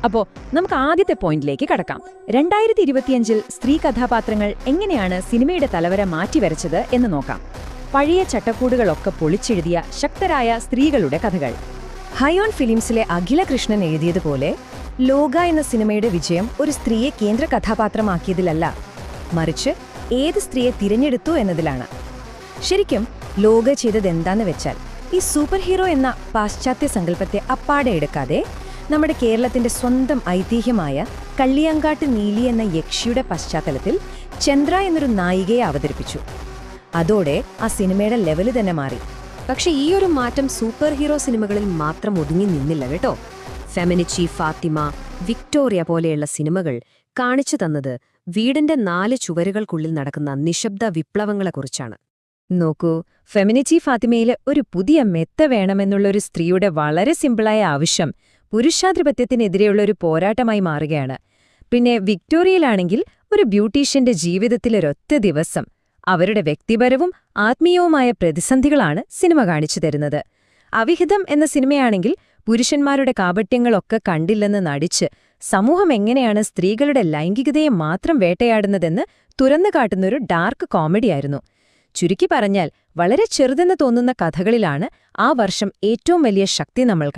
അപ്പോ നമുക്ക് ആദ്യത്തെ പോയിന്റിലേക്ക് കടക്കാം. 2025-ൽ സ്ത്രീ കഥാപാത്രങ്ങൾ എങ്ങനെയാണ് സിനിമയുടെ തലവര മാറ്റിവരച്ചത് എന്ന് നോക്കാം. പഴയ ചട്ടക്കൂടുകളൊക്കെ പൊളിച്ചെഴുതിയ ശക്തരായ സ്ത്രീകളുടെ കഥകൾ. ഹയോൺ ഫിലിംസിലെ അഖില കൃഷ്ണൻ എഴുതിയതുപോലെ ലോക എന്ന സിനിമയുടെ വിജയം ഒരു സ്ത്രീയെ കേന്ദ്ര കഥാപാത്രമാക്കിയതിലല്ല, മറിച്ച് ഏത് സ്ത്രീയെ തിരഞ്ഞെടുത്തു എന്നതിലാണ്. ശരിക്കും ലോക ചെയ്തതെന്താന്ന് വെച്ചാൽ ഈ സൂപ്പർ ഹീറോ എന്ന പാശ്ചാത്യ സങ്കല്പത്തെ അപ്പാടെ എടുക്കാതെ നമ്മുടെ കേരളത്തിന്റെ സ്വന്തം ഐതിഹ്യമായ കള്ളിയങ്കാട്ട് നീലി എന്ന യക്ഷിയുടെ പശ്ചാത്തലത്തിൽ ചന്ദ്ര എന്നൊരു നായികയെ അവതരിപ്പിച്ചു. അതോടെ ആ സിനിമയുടെ ലെവല് തന്നെ മാറി. പക്ഷെ ഈ ഒരു മാറ്റം സൂപ്പർ ഹീറോ സിനിമകളിൽ മാത്രം ഒതുങ്ങി നിന്നില്ല കേട്ടോ. ഫെമിനിച്ചി, ഫാത്തിമ, വിക്ടോറിയ പോലെയുള്ള സിനിമകൾ കാണിച്ചു തന്നത് വീടിന്റെ 4 ചുവരുകൾക്കുള്ളിൽ നടക്കുന്ന നിശബ്ദ വിപ്ലവങ്ങളെക്കുറിച്ചാണ്. നോക്കൂ, ഫെമിനിച്ചി ഫാത്തിമയിലെ ഒരു പുതിയ മെത്ത വേണമെന്നുള്ളൊരു സ്ത്രീയുടെ വളരെ സിമ്പിളായ ആവശ്യം പുരുഷാധിപത്യത്തിനെതിരെയുള്ള ഒരു പോരാട്ടമായി മാറുകയാണ്. പിന്നെ വിക്ടോറിയയിലാണെങ്കിൽ ഒരു ബ്യൂട്ടീഷ്യന്റെ ജീവിതത്തിലൊരൊറ്റ ദിവസം അവരുടെ വ്യക്തിപരവും ആത്മീയവുമായ പ്രതിസന്ധികളാണ് സിനിമ കാണിച്ചു തരുന്നത്. അവിഹിതം എന്ന സിനിമയാണെങ്കിൽ പുരുഷന്മാരുടെ കാപട്യങ്ങളൊക്കെ കണ്ടില്ലെന്ന് നടിച്ച് സമൂഹം എങ്ങനെയാണ് സ്ത്രീകളുടെ ലൈംഗികതയെ മാത്രം വേട്ടയാടുന്നതെന്ന് തുറന്നു കാട്ടുന്നൊരു ഡാർക്ക് കോമഡിയായിരുന്നു. ചുരുക്കി പറഞ്ഞാൽ വളരെ ചെറുതെന്ന് തോന്നുന്ന കഥകളിലാണ് ആ വർഷം ഏറ്റവും വലിയ ശക്തി നമ്മൾ